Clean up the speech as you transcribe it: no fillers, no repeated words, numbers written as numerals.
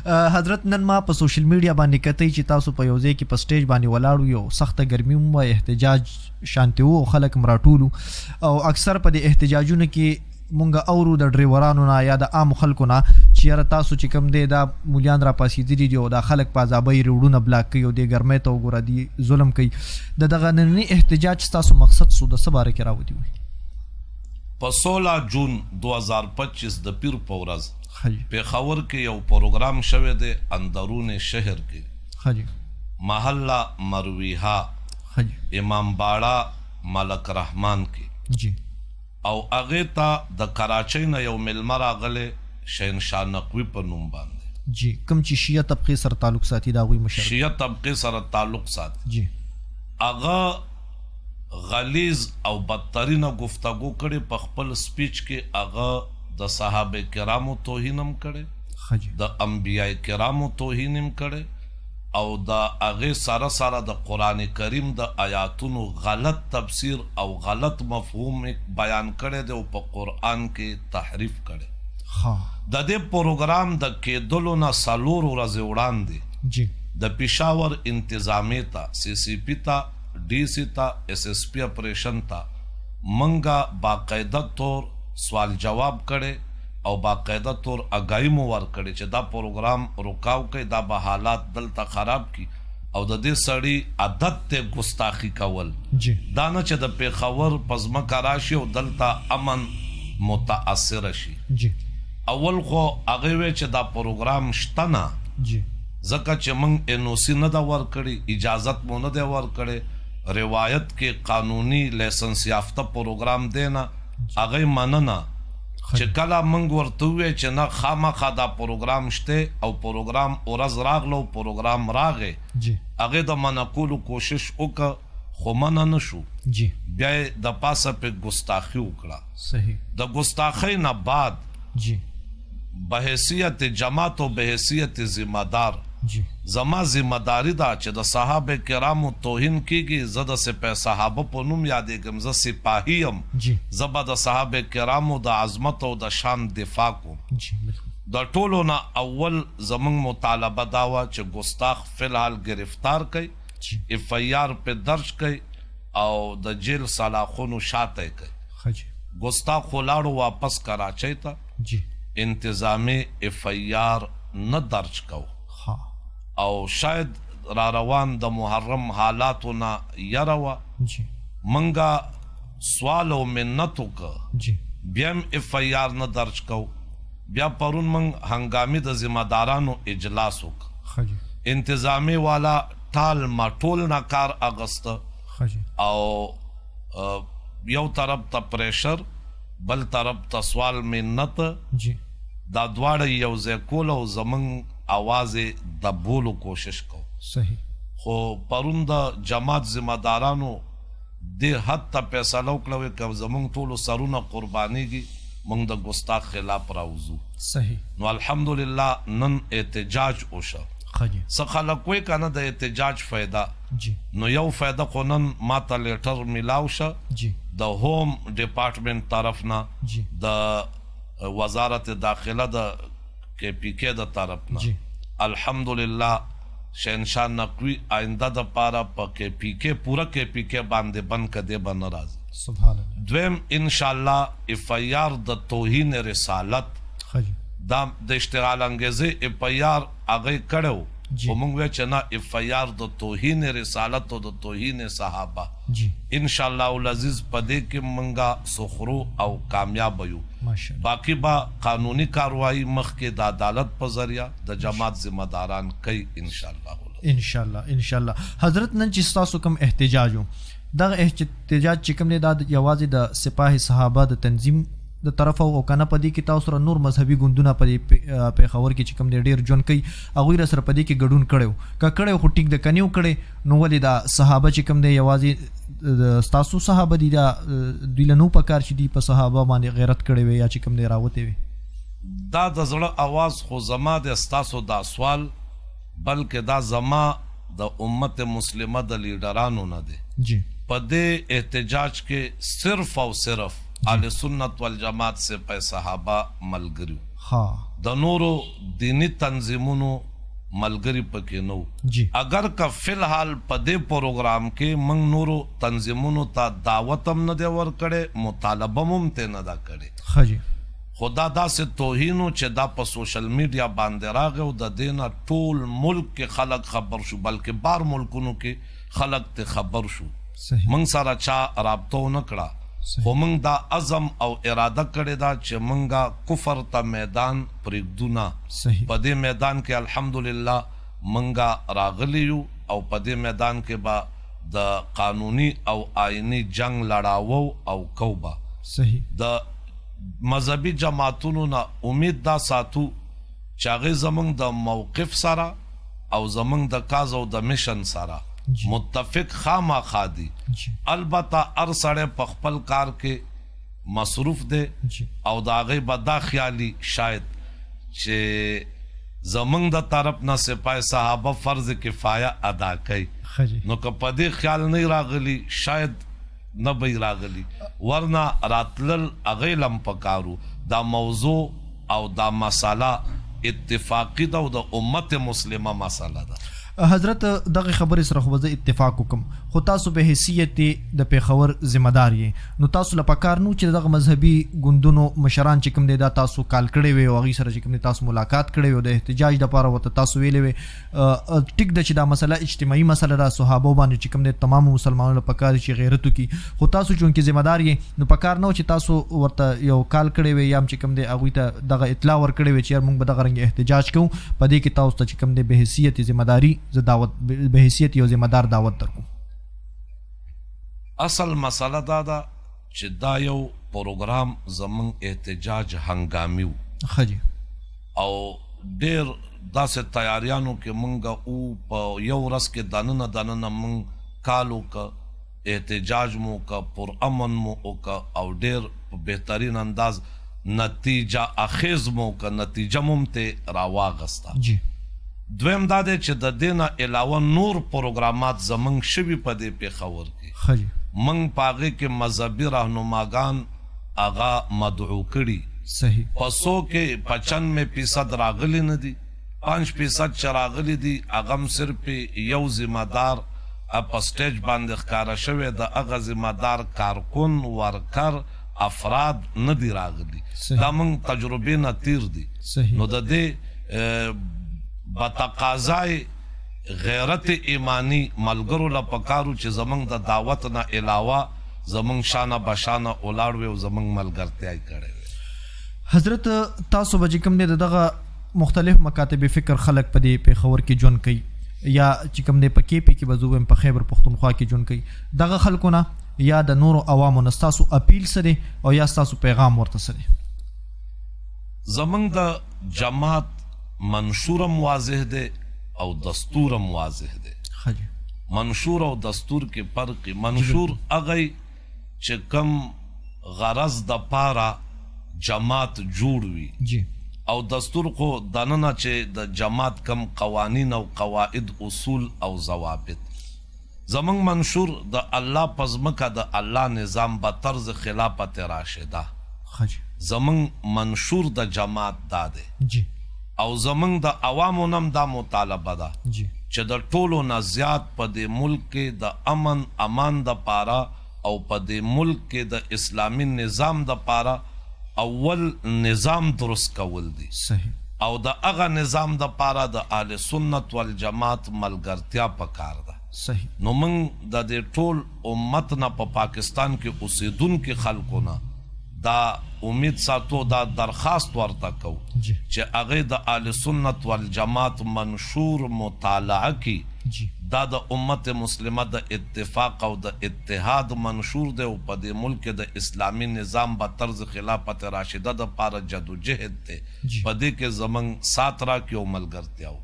حضرت نن ما په سوشل میډیا باندې کتئ چې تاسو په یو ځای کې په سټیج باندې ولاړو، یو سخته ګرمي هم وه، احتجاج شانتي و، خلک م راټولو او اکثر په دې احتجاجونو کې مونږ اورو د ډریورانو نه یا د عام خلکو نه چې یاره تاسو چې کوم دی دا مولیان را پاسېدلي دي او دا خلک په عذابۍ روډونه بلاک کوي او دې ګرمۍ ته وګوره دی ظلم کوي. د دغه ننني احتجاج ستاسو مقصد سو د څه باره کې راوتي وي؟ په 16 جون 2025 د پیر په ورځ پېښور کې یو پروګرام شوی دی اندرون شهر کې محله مرویها امام باړه ملک رحمان کې جی، او هغې ته د کراچۍ نه یو میلمه راغلی شهنشاه نقوي په نوم باندې جی، کوم چې شیعه طبقې سره تعلق ساتي د هغوی مشر شیعه طبقې سره تعلق ساتي جی، هغه غلیظ او بدترینه گفتگو کړې په خپل سپیچ کې. هغه د صحابه کرامو توهین هم کړی، د انبیاء کرامو توهین هم کړی او د هغې سره سره د قرآن کریم د آیاتونو غلط تفسیر او غلط مفهوم بیان کړی دی او په قرآن کې تحریف کړی. د دې پروګرام د کېدلو نه 4 ورځې وړاندې د پېښور انتظامیې ته سی سی پي ته ډي سي ته اس اس پي اپریشن ته منګه باقاعده طور سوال جواب کړی او باقاعده طور اگاهی مو ورکړي چې دا پروګرام رکاو کوي، دا به حالات دلته خراب کی او د دې سړي عادت ته ګستاخی کول دا نه چې د پېښور په ځمکه راشي او دلته امن متاثر شي. اول خو هغه وی چې دا پروګرام شته نه، ځکه چې موږ NOC نه دا ورکړي، اجازت مو نه دی ورکړي، روایت کې قانوني لایسنس یافته پروګرام دی نه. هغه مننه چې کله موږ ورته ووایو چې نه خامخا دا پروګرام شته او پروګرام ورځ راغله او پروګرام راغی، هغې د منع کولو کوشش وکړه خو منع نه شو، بیا یې د پاسه پې ګستاخي وکړه. د ګستاخۍ نه بعد بحیثیت جماعت او بحیثیت ذمہ دار زما ذمہ داری دا چې د صحابه کرامو توهین کیږي. زه د سپه صحابه په نوم یادېږم، زه سپاهی یم، زه به د صحابه کرامو د عظمت او د شان دفاع کوم. د ټولو نه اول زمونږ مطالبه دا وه چې ګستاخ فی الحال گرفتار کړي، FIR په درج کړي او د جیل سلاخونو شاته کړي. ګستاخ ولاړو واپس کراچۍ ته، انتظامی FIR نه درج کو او شاید را روان د محرم حالاتو نه یره وه. منګه سوال او منت وکړه، بیا هم FIR نه درج کو. بیا پرون منګ هنګامي د ذمہ دارانو اجلاس وکړه، انتظامی والا ټال مټول نه کار اغسته او یو طرف ته پریشر بل طرف ته سوال منت، دا دواړه یو ځای کول او زمونږ आवाज دبولو کوشش کو. خو پرون د جماعت ذمہ دارانو د حد ته فیصله وکړه چې زمونږ ټولو سرونه قربانیږي، موږ د ګستاخ خلاف راوځو. نو الحمدلله نن احتجاج وشه. څه خلک وایي که نه د احتجاج فایده، نو یو فایده خو نن ماته لیټر میلاو شه د هوم ډپارټمنټ طرف نه، د وزارت داخله د KPK د طرف نه. الحمدلله شهنشاه نقوي آینده د پاره په KPK پوره KPK باندې بند کده به نه راځي. دویم انشاءالله FIR د توهین رسالت دا د اشتغال انګیزې FIR هغه کړو، خو موږ وایو چې نه FIR د توهین رسالت او د توهین صحابه. انشاءالله العزیز په دې کې موږ سخرو او کامیاب یو. باقی با قانونی کاروائی مخکې د عدالت په ذریعہ د جماعت ذمہ داران کوي انشاءالله. حضرت نن چې ستاسو کوم احتجاج و، دغه احتجاج چې کوم دی دا یوازې د سپاهی صحابه د تنظیم د طرفه او کنه په دې کې تاسو سره نور مذهبي ګوندونه په پېښور کې چې کوم دی ډېر ژوند کوي هغوی سره په دې کې ګډون کړی که کړی خو ټیک د کنیو کړی، نو ولې دا صحابه چې کوم دی یوازې ستاسو صحابه دي، دا دوی له نو په کار چې دي په صحابه باندې غیرت کړی وي یا چې کوم دی راوتې وي؟ دا د زړه اواز خو زما د ستاسو دا سوال، بلکې دا زما د امت مسلمه د لیډرانو نه دی. په دې احتجاج کې صرف او صرف اهل سنت والجماعت سے پہ صحابہ ملګریو. د نورو دینی تنظیمونو ملګری پکې نو اگر که فلحال په دې پروګرام کې موږ نورو تنظیمونو ته دعوت هم نه دی ورکړی مطالبه هم ته نه دا کړې خدا داسې توهینو چې دا په سوشل میډیا باندې راغی او د دې نه ټول ملک کې خلک خبر شو بلکې بار ملکونو کې خلک ته خبر شو موږ سره چا رابطه ونه کړه خو موږ دا عزم او اراده کړې ده چې موږ کفر ته میدان پرېږدو نه په دې میدان کې الحمدلله موږ راغلی یو او په دې میدان کې به د قانوني او آئینی جنگ لړاوو او کوبه د مذهبي جماعتونو نه امید دا ساتو چې هغه زمونږ د موقف سره او زمونږ د کاز او د میشن سره متفق خامخا دي البته هر سړی په خپل کار کې مصروف دی او د هغې به دا خیالي شاید چې زمونږ د طرف نه سپاه صحابه فرض کفایه ادا کوي نو که په دې خیال نه راغلی شاید نه بی راغلی ورنه راتلل اغیلم پکارو دا موضوع او دا مساله اتفاقی دا او دا امت مسلمه مساله دا حضرت دغه خبرې سره خو زه اتفاق وکم خو تاسو به حیثیت د پیښور ذمہ دار یې نو تاسو لپاره کار نو چې دغه مذهبي ګوندونو مشران چې کوم دي دا تاسو کال کړی وي او هغه سره چې کوم تاسو ملاقات کړی وي د احتجاج د لپاره وته تاسو ویلې وي ټیک د چې دا مسله اجتماعي مسله را صحابه باندې چې کوم دي تمام مسلمانانو لپاره کار چې غیرت وکي خو تاسو چون کې ذمہ دار یې نو پکار نو چې تاسو ورته یو کال کړی وي یا چې کوم دي هغه ته دغه اطلاع ور کړی وي چې موږ به دغه رنګ احتجاج کوو په دې کې تاسو ته چې کوم دي به حیثیت ذمہ داری ز دعوت به حیثیت یو ذمہ دار دعوت درکو اصل مسله دا ده چې دا یو پروګرام زمون احتجاج هنګامیو خجی او ډیر داسې تیاریانو کې مونږ او په یو ورځ کې دننه مونږ کالو کا احتجاج مو کا پر امن مو او ډیر په بهترین انداز نتیجه اخیز مو کا نتیجه ممته راواغستا جی دویم دا دی چې د دینه علاوه نور پروګرامات زمونږ شوي په دې پیښور کې خجی مونږ په هغې کې مذهبي راهنماګان هغه مدعو کړي صحیح په 100 کې 95% راغلي نه دي 5% چې راغلي دي هغه هم صرف یو ذمہ دار په سټیج باندې ښکاره شوی د هغه ذمہ دار کارکن ورکر افراد نه دي راغلي دا مونږ تجربې نه تیر دي نو د دې بتقاضای غیرت ایمانی ملګرو لپکارو چې زمونږ د دعوت نه علاوه زمونږ شانه بشانه اولاړ وي او زمونږ ملګرتیا کړی وي حضرت تاسو به کوم دی دغه مختلف مکاتب فکر خلق په دې پیښور کې ژوند کوي یا چې کوم دی په کې پی کې بزوم په خیبر پختونخوا کې ژوند کوي دغه خلکونه یا د نورو عوامو نستاسو اپیل سره او یا تاسو پیغام ورته سره زمونږ د جماعت منشورم واضح دی او دستورم واضح دی منشور او دستور کې فرق منشور هغه چې کم غرض د پاره جماعت جوړ وي جی او دستور خو دننه چې د جماعت کم قوانین او قواعد اصول او ضوابط زمونږ منشور د الله پزمکه د الله نظام په طرز خلافت راشده زمونږ منشور د جماعت دا دی جی او زمونږ د عوامو نم دا مطالبه ده چې د ټولو نه زیات په دې ملک کې د امن امان د پاره او په دې ملک کې د اسلامي نظام د پاره اول نظام درست کول دي صحیح او د هغه نظام د پاره د اهل سنت والجماعت ملګرتیا پکار ده صحیح نو موږ د دې ټول امت نه په پاکستان کې اوسیدونکو خلکو نه دا امید ساتو دا درخواست ورته کو چې هغه د اهل سنت والجماعت منشور مطالعه کی دا د امت مسلمه د اتفاق او د اتحاد منشور دی او په دې ملک د اسلامی نظام په طرز خلافت راشده د پاره جدوجہد ته په دې کې زمنګ سات را کې او ملګرتیا